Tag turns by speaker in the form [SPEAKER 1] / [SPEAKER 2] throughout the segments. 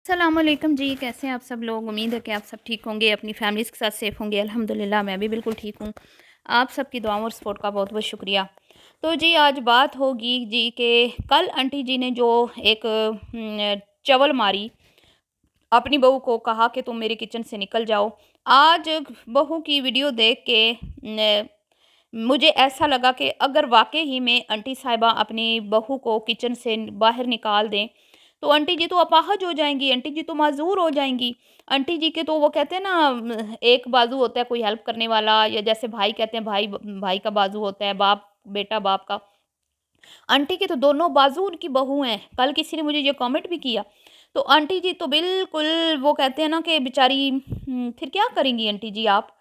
[SPEAKER 1] सलामुअलैकुम जी, कैसे हैं आप सब लोग। उम्मीद है कि आप सब ठीक होंगे, अपनी फैमिलीज़ के साथ सेफ़ होंगे। अल्हम्दुलिल्लाह मैं भी बिल्कुल ठीक हूँ। आप सबकी दुआओं और सपोर्ट का बहुत बहुत शुक्रिया। तो जी आज बात होगी जी कि कल आंटी जी ने जो एक चवल मारी, अपनी बहू को कहा कि तुम मेरे किचन से निकल जाओ। आज बहू की वीडियो देख के मुझे ऐसा लगा कि अगर वाक़ई ही में आंटी साहिबा अपनी बहू को किचन से बाहर निकाल दें, तो आंटी जी तो अपाहज हो जाएँगी, आंटी जी तो माज़ूर हो जाएँगी। आंटी जी के तो वो कहते हैं ना एक बाजू होता है कोई हेल्प करने वाला, या जैसे भाई कहते हैं भाई का बाजू होता है, बेटा बाप का। आंटी के तो दोनों बाजू उनकी बहू हैं। कल किसी ने मुझे ये कमेंट भी किया। तो आंटी जी तो बिल्कुल वो कहते हैं ना कि बेचारी फिर क्या करेंगी आंटी जी आप?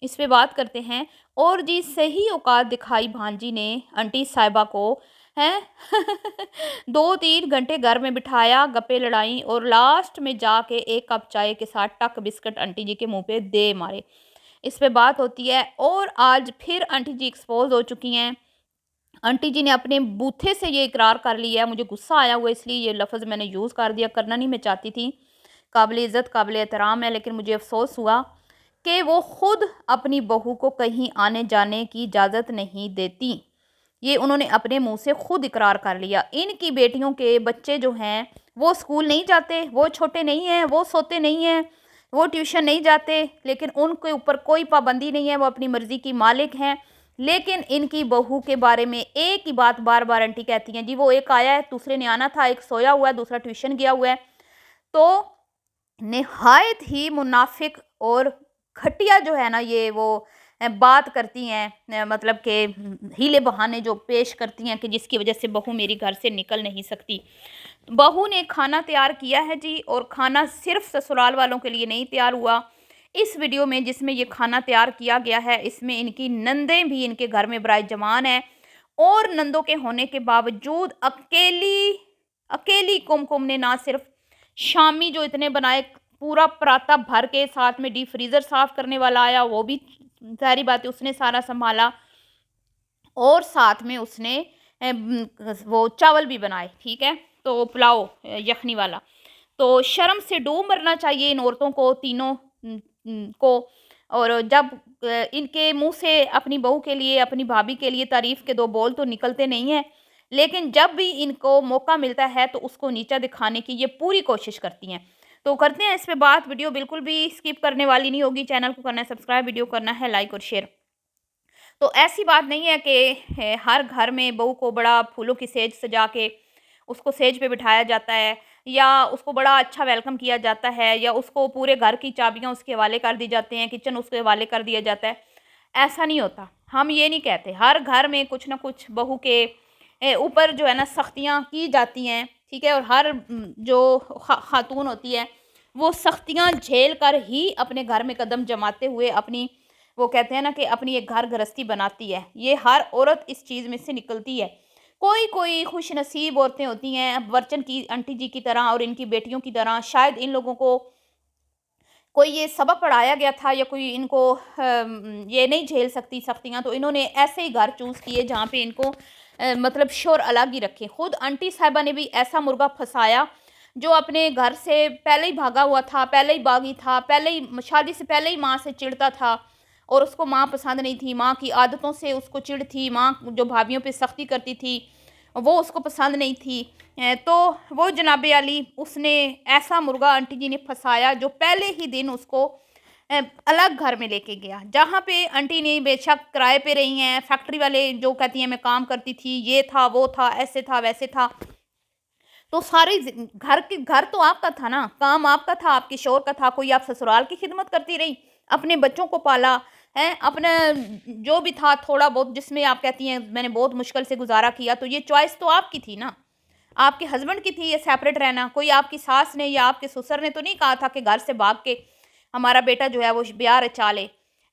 [SPEAKER 1] इस पे बात करते हैं। और जी सही औकात दिखाई भांजी ने आंटी साहिबा को, हैं 2-3 घंटे घर में बिठाया, गप्पे लड़ाई और लास्ट में जाके 1 कप चाय के साथ टक बिस्किट आंटी जी के मुँह पे दे मारे। इस पे बात होती है और आज फिर आंटी जी एक्सपोज़ हो चुकी हैं। आंटी जी ने अपने बूथे से ये इकरार कर लिया है। मुझे गुस्सा आया हुआ इसलिए ये लफ़्ज़ मैंने यूज़ कर दिया, करना नहीं मैं चाहती थी। काबिल इज़्ज़त, काबिल एहतराम है, लेकिन मुझे अफ़सोस हुआ कि वो खुद अपनी बहू को कहीं आने-जाने की इजाज़त नहीं देती। ये उन्होंने अपने मुँह से खुद इकरार कर लिया। इनकी बेटियों के बच्चे जो हैं, वो स्कूल नहीं जाते, वो छोटे नहीं हैं, वो सोते नहीं हैं, वो ट्यूशन नहीं जाते, लेकिन उनके ऊपर कोई पाबंदी नहीं है, वो अपनी मर्ज़ी की मालिक हैं। लेकिन इनकी बहू के बारे में एक ही बात बार-बार आंटी कहती हैं, जी वो एक आया है, दूसरे ने आना था, एक सोया हुआ है, दूसरा ट्यूशन गया हुआ है। तो निहायत ही मुनाफिक और घटिया जो है ना ये वो बात करती हैं, मतलब कि हीले बहाने जो पेश करती हैं कि जिसकी वजह से बहू मेरी घर से निकल नहीं सकती। बहू ने खाना तैयार किया है जी, और खाना सिर्फ ससुराल वालों के लिए नहीं तैयार हुआ। इस वीडियो में जिसमें ये खाना तैयार किया गया है, इसमें इनकी नंदें भी इनके घर में बराए जमान हैं, और नंदों के होने के बावजूद अकेली अकेली कुमकुम ने ना सिर्फ शामी जो इतने बनाए, पूरा पराता भर के, साथ में डीप फ्रीज़र साफ़ करने वाला आया, वो भी ज़ाहिर बात है उसने सारा सँभाला, और साथ में उसने वो चावल भी बनाए, ठीक है? तो पुलाव यखनी वाला। तो शर्म से डूब मरना चाहिए इन औरतों को तीनों को। और जब इनके मुँह से अपनी बहू के लिए, अपनी भाभी के लिए तारीफ़ के 2 बोल तो निकलते नहीं हैं, लेकिन जब भी इनको मौका मिलता है तो उसको नीचा दिखाने की ये पूरी कोशिश करती हैं। तो करते हैं इस पे बात, वीडियो बिल्कुल भी स्किप करने वाली नहीं होगी, चैनल को करना है सब्सक्राइब, वीडियो करना है लाइक और शेयर। तो ऐसी बात नहीं है कि हर घर में बहू को बड़ा फूलों की सेज सजा के उसको सेज पे बिठाया जाता है, या उसको बड़ा अच्छा वेलकम किया जाता है, या उसको पूरे घर की चाबियाँ उसके हवाले कर दी जाते हैं, किचन उसके हवाले कर दिया जाता है। ऐसा नहीं होता। हम ये नहीं कहते। हर घर में कुछ ना कुछ बहू के ऊपर जो है ना सख्तियाँ की जाती हैं, ठीक है? और हर जो खातून होती है, वो सख्तियाँ झेल कर ही अपने घर में कदम जमाते हुए अपनी, वो कहते हैं ना कि अपनी एक घर गृहस्थी बनाती है। ये हर औरत इस चीज़ में से निकलती है। कोई-कोई खुशनसीब औरतें होती हैं, वर्चन की आंटी जी की तरह और इनकी बेटियों की तरह, शायद इन लोगों को कोई ये सबक पढ़ाया गया था, या कोई इनको ये नहीं झेल सकती सख्तियाँ, तो इन्होंने ऐसे ही घर चूज़ किए जहाँ पे इनको मतलब शोर अलग ही रखें। खुद आंटी साहिबा ने भी ऐसा मुर्गा फँसाया जो अपने घर से पहले ही भागा हुआ था, पहले ही बागी था, पहले ही शादी से पहले ही माँ से चिढ़ता था, और उसको माँ पसंद नहीं थी, माँ की आदतों से उसको चिढ़ थी, माँ जो भाभियों पे सख्ती करती थी, वो उसको पसंद नहीं थी। तो वो जनाबे आली उसने ऐसा मुर्गा आंटी जी ने फँसाया जो पहले ही दिन उसको अलग घर में लेके गया, जहाँ पे आंटी ने बेशक किराए पे रही हैं, फैक्ट्री वाले जो कहती हैं मैं काम करती थी, ये था, वो था, ऐसे था, वैसे था। तो सारे घर तो आपका था ना, काम आपका था, आपके शौहर का था, कोई आप ससुराल की खिदमत करती रही, अपने बच्चों को पाला, हैं? अपना जो भी था थोड़ा बहुत जिसमें आप कहती हैं मैंने बहुत मुश्किल से गुज़ारा किया, तो ये चॉइस तो आपकी थी ना, आपके हस्बैंड की थी ये सेपरेट रहना। कोई आपकी सास ने या आपके ससुर ने तो नहीं कहा था कि घर से भाग के हमारा बेटा जो है वो ब्याह रचा ले।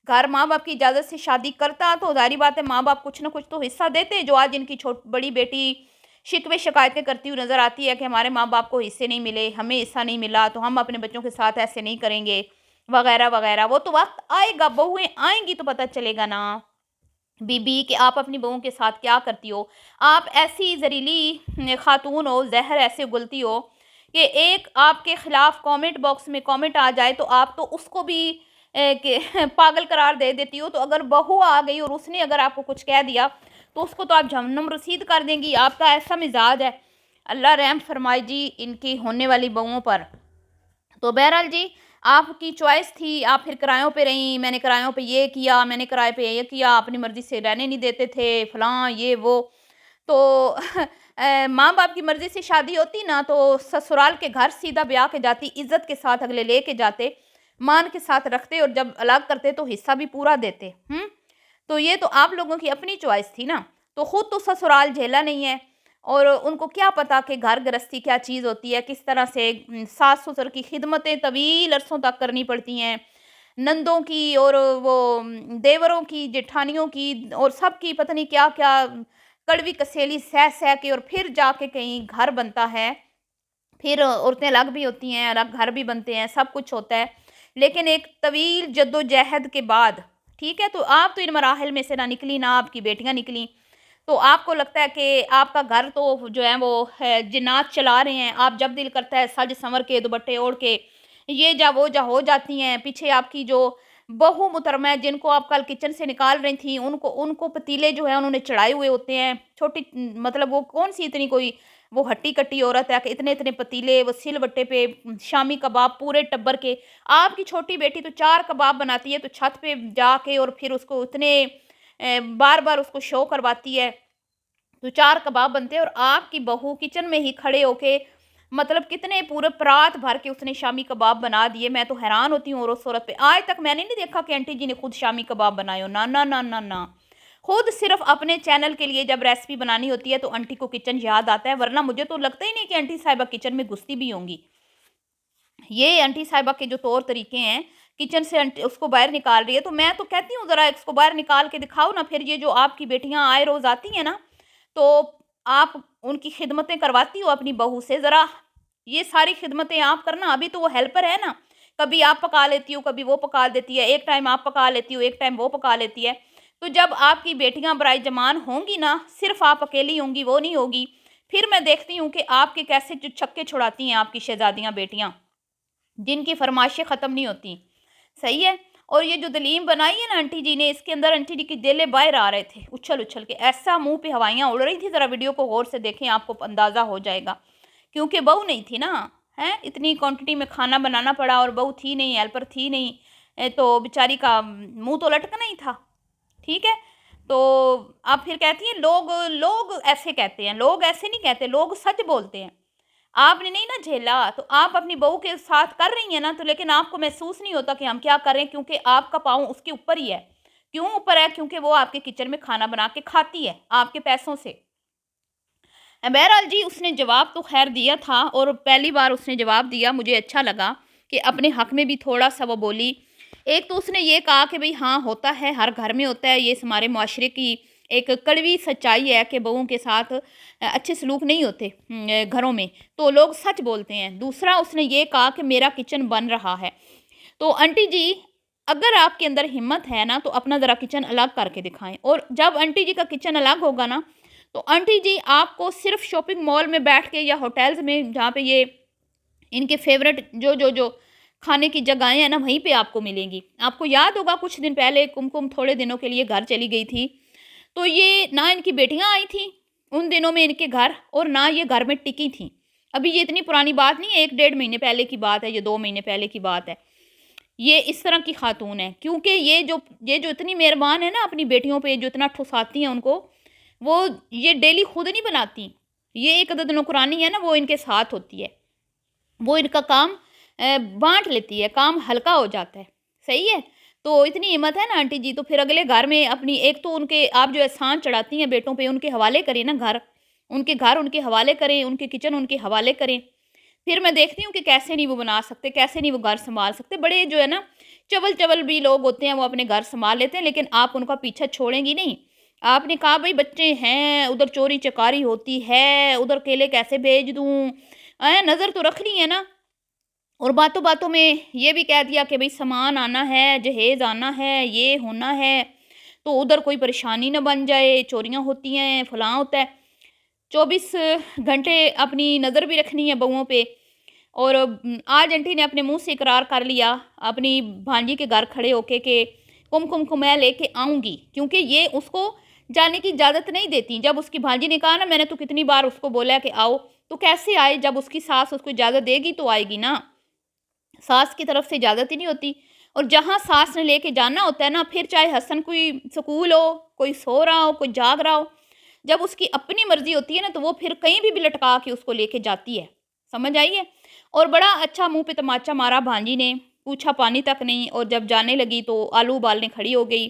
[SPEAKER 1] घर माँ-बाप की इजाज़त से शादी करता तो ज़ाहिर बात है माँ-बाप कुछ ना कुछ तो हिस्सा देते, जो आज इनकी बड़ी बेटी शिकवे शिकायतें करती हुई नज़र आती है कि हमारे माँ-बाप को हिस्से नहीं मिले, हमें हिस्सा नहीं मिला, तो हम अपने बच्चों के साथ ऐसे नहीं करेंगे, वगैरह-वगैरह। वो तो वक़्त आएगा, बहुएँ आएँगी तो पता चलेगा ना बीबी कि आप अपनी बहुओं के साथ क्या करती हो। आप ऐसी ज़हरीली खातून हो, ज़हर ऐसे उगलती हो कि एक आपके ख़िलाफ़ कमेंट बॉक्स में कमेंट आ जाए तो आप तो उसको भी पागल करार दे देती हो। तो अगर बहू आ गई और उसने अगर आपको कुछ कह दिया तो उसको तो आप जहन्नम रसीद कर देंगी। आपका ऐसा मिजाज है। अल्लाह रहम फरमाए जी इनकी होने वाली बहुओं पर। तो बहरहाल जी आपकी चॉइस थी, आप फिर किरायों पे रहीं, मैंने किरायों पे ये किया, मैंने किराए पे ये किया, अपनी मर्ज़ी से रहने नहीं देते थे, फलाँ ये वो। तो माँ-बाप की मर्ज़ी से शादी होती ना तो ससुराल के घर सीधा ब्याह के जाती, इज़्ज़त के साथ अगले लेके जाते, मान के साथ रखते और जब अलग करते तो हिस्सा भी पूरा देते। तो ये तो आप लोगों की अपनी चॉइस थी ना, तो खुद तो ससुराल झेला नहीं है और उनको क्या पता कि घर गृहस्थी क्या चीज़ होती है, किस तरह से सास-ससुर की खिदमतें तवील अरसों तक करनी पड़ती हैं, नंदों की और वो देवरों की, जेठानियों की और सबकी पता नहीं क्या-क्या कड़वी कसेली सह-सह के और फिर जाके कहीं घर बनता है। फिर औरतें अलग भी होती हैं, अलग घर भी बनते हैं, सब कुछ होता है। लेकिन एक तवील जद्दोजहद के बाद, ठीक है, तो आप तो इन मराहिल में से ना निकली, ना आपकी बेटियाँ निकलीं। तो आपको लगता है कि आपका घर तो जो है वो है जिन्नात चला रहे हैं। आप जब दिल करता है सज-संवर के दुपट्टे ओढ़ के ये जा वो जा हो जाती हैं। पीछे आपकी जो बहू मुहतरमा है जिनको आप कल किचन से निकाल रही थी, उनको उनको पतीले जो है उन्होंने चढ़ाए हुए होते हैं। छोटी मतलब वो कौन-सी इतनी कोई वो हट्टी-कट्टी औरत है कि इतने-इतने पतीले, वो सिलबट्टे पे शामी कबाब पूरे टब्बर के। आपकी छोटी बेटी तो 4 कबाब बनाती है तो छत पे जाके और फिर उसको इतने बार-बार उसको शो करवाती है। तो 4 कबाब बनते हैं और आपकी बहू किचन में ही खड़े होके मतलब कितने पूरे परात भर के उसने शामी कबाब बना दिए। मैं तो हैरान होती हूँ और उस औरत पे। आज तक मैंने नहीं देखा कि आंटी जी ने खुद शामी कबाब बनाए हो। ना, ना, ना, ना, ना। खुद सिर्फ़ अपने चैनल के लिए जब रेसिपी बनानी होती है तो आंटी को किचन याद आता है, वरना मुझे तो लगता ही नहीं कि आंटी साहिबा किचन में घुसती भी होंगी। ये आंटी साहिबा के जो तौर तरीके हैं, किचन से आंटी उसको बाहर निकाल रही है, तो मैं तो कहती हूँ ज़रा इसको बाहर निकाल के दिखाओ ना। फिर ये जो आपकी बेटियाँ आए रोज़ आती हैं ना, तो आप उनकी खिदमतें करवाती हो अपनी बहू से, ज़रा ये सारी खिदमतें आप करना। अभी तो वो हेल्पर है ना, कभी आप पका लेती हो, कभी वो पका देती है, एक टाइम आप पका लेती हो, एक टाइम वो पका लेती है। तो जब आपकी बेटियाँ बराए-जमान होंगी ना, सिर्फ़ आप अकेली होंगी, वो नहीं होगी, फिर मैं देखती हूँ कि आपके कैसे जो छक्के छुड़ाती हैं आपकी शहज़ादियाँ बेटियाँ। जिनकी फ़रमाइशें ख़त्म नहीं होती, सही है? और ये जो दलीम बनाई है ना आंटी जी ने, इसके अंदर आंटी जी के जेले बाहर आ रहे थे, उछल-उछल के, ऐसा मुँह पे हवाइयाँ उड़ रही थी। ज़रा वीडियो को गौर से देखें, आपको अंदाज़ा हो जाएगा। क्योंकि बहू नहीं थी ना, हैं? इतनी क्वांटिटी में खाना बनाना पड़ा और बहू थी नहीं, हेल्पर थी नहीं। तो बेचारी का मुँह तो लटकना ही था, ठीक है? तो आप फिर कहती हैं लोग लोग ऐसे कहते हैं, लोग ऐसे नहीं कहते, लोग सच बोलते हैं। आपने नहीं ना झेला, तो आप अपनी बहू के साथ कर रही हैं ना, तो लेकिन आपको महसूस नहीं होता कि हम क्या कर रहे हैं, क्योंकि आपका पाँव उसके ऊपर ही है। क्यों ऊपर है? क्योंकि वो आपके किचन में खाना बना के खाती है, आपके पैसों से। बहरहाल जी उसने जवाब तो ख़ैर दिया था और पहली बार उसने जवाब दिया, मुझे अच्छा लगा कि अपने हक़ में भी थोड़ा-सा वो बोली। एक तो उसने ये कहा कि भई हाँ, होता है, हर घर में होता है, ये हमारे मुआशरे की एक कड़वी सच्चाई है कि बहुओं के साथ अच्छे सलूक नहीं होते घरों में, तो लोग सच बोलते हैं। दूसरा उसने ये कहा कि मेरा किचन बन रहा है। तो आंटी जी, अगर आपके अंदर हिम्मत है ना, तो अपना ज़रा किचन अलग करके दिखाएँ और जब आंटी जी का किचन अलग होगा ना, तो आंटी जी आपको सिर्फ़ शॉपिंग मॉल में बैठ के या होटल्स में जहाँ पे ये इनके फ़ेवरेट जो खाने की जगहें हैं ना, वहीं पे आपको मिलेंगी। आपको याद होगा कुछ दिन पहले कुमकुम थोड़े दिनों के लिए घर चली गई थी, तो ये ना इनकी बेटियाँ आई थीं उन दिनों में इनके घर और ना ये घर में टिकी थीं। अभी ये इतनी पुरानी बात नहीं है, 1 डेढ़ महीने पहले की बात है, ये 2 महीने पहले की बात है। ये इस तरह की खातून है क्योंकि ये जो इतनी मेहरबान है ना अपनी बेटियों पे, जो इतना ठुसाती हैं उनको, वो ये डेली खुद नहीं बनाती। ये एक अदद नौकरानी है ना, वो इनके साथ होती है। वो इनका काम बाँट लेती है, काम हल्का हो जाता है, सही है? तो इतनी हिम्मत है ना आंटी जी, तो फिर अगले घर में अपनी एक तो उनके आप जो एहसान चढ़ाती हैं बेटों पे, उनके हवाले करें ना घर उनके हवाले करें, उनके किचन उनके हवाले करें। फिर मैं देखती हूँ कि कैसे नहीं वो बना सकते, कैसे नहीं वो घर सँभाल सकते। बड़े जो है ना चवल-चवल भी लोग होते हैं, वो अपने घर सँभाल लेते हैं, लेकिन आप उनका पीछा छोड़ेंगी नहीं। आपने कहा भई बच्चे हैं, उधर चोरी-चकारी होती है, उधर अकेले कैसे भेज दूँ? नज़र तो रखनी है ना। और बातों-बातों में ये भी कह दिया कि भई सामान आना है, जहेज़ आना है, ये होना है, तो उधर कोई परेशानी ना बन जाए, चोरियाँ होती हैं, फलाँ होता है। 24 घंटे अपनी नज़र भी रखनी है बहुओं पे। और आज आंटी ने अपने मुंह से इकरार कर लिया अपनी भांजी के घर खड़े होके कि कुमकुम को मैं लेके आऊँगी, क्योंकि ये उसको जाने की इजाज़त नहीं देती। जब उसकी भांजी ने कहा ना, मैंने तो कितनी बार उसको बोला कि आओ, तो कैसे आए? जब उसकी सास उसको इजाज़त देगी तो आएगी ना, सास की तरफ से इजाज़त ही नहीं होती। और जहाँ सास ने लेके जाना होता है ना, फिर चाहे हसन कोई स्कूल हो, कोई सो रहा हो, कोई जाग रहा हो, जब उसकी अपनी मर्जी होती है ना, तो वो फिर कहीं भी लटका के उसको लेके जाती है। समझ आई है? और बड़ा अच्छा मुंह पे तमाचा मारा भांजी ने, पूछा पानी तक नहीं। और जब जाने लगी तो आलू उबालने खड़ी हो गई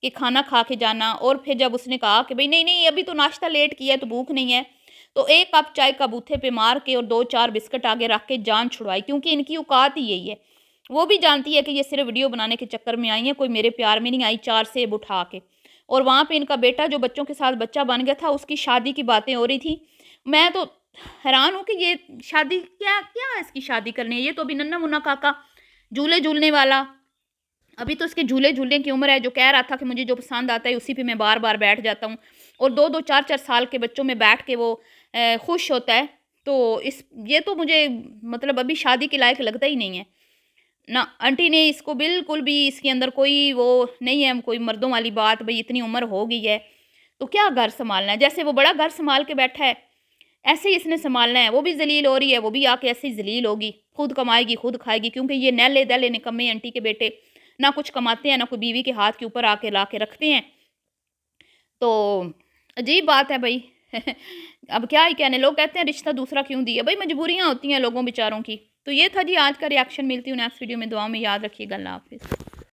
[SPEAKER 1] कि खाना खा के जाना। और फिर जब उसने कहा कि भाई नहीं नहीं, अभी तो नाश्ता लेट किया है तो भूख नहीं है, तो एक कप चाय का बूथे पे मार के और 2-4 बिस्किट आगे रख के जान छुड़वाई, क्योंकि इनकी औकात ही यही है। वो भी जानती है कि ये सिर्फ वीडियो बनाने के चक्कर में आई है, कोई मेरे प्यार में नहीं आई, 4 सेब उठा के। और वहाँ पे इनका बेटा जो बच्चों के साथ बच्चा बन गया था, उसकी शादी की बातें हो रही थी। मैं तो हैरान हूँ कि ये शादी क्या क्या है, इसकी शादी करनी है? ये तो अभी नन्ना मुन्ना काका झूले झूलने वाला, अभी तो इसके झूले झूलने की उम्र है। जो कह रहा था कि मुझे जो पसंद आता है उसी पे मैं बार बार बैठ जाता हूँ, और 2-2 4-4 साल के बच्चों में बैठ के वो खुश होता है। तो इस ये तो मुझे मतलब अभी शादी के लायक लगता ही नहीं है ना। आंटी ने इसको बिल्कुल भी, इसके अंदर कोई वो नहीं है, कोई मर्दों वाली बात, भाई इतनी उम्र हो गई है तो क्या घर संभालना है? जैसे वो बड़ा घर संभाल के बैठा है, ऐसे ही इसने संभालना है। वो भी जलील हो रही है, वो भी आके ऐसे ही जलील होगी, खुद कमाएगी खुद खाएगी, क्योंकि ये नैले दैले निकम्मे आंटी के बेटे ना कुछ कमाते हैं, ना कोई बीवी के हाथ के ऊपर आके ला के रखते हैं। तो अजीब बात है भाई। अब क्या ही कहने, लोग कहते हैं रिश्ता दूसरा क्यों दिया, भाई मजबूरियां होती हैं लोगों बेचारों की। तो ये था जी आज का रिएक्शन। मिलती हूँ नेक्स्ट वीडियो में, दुआ में याद रखिएगा। अल्लाह हाफिज़।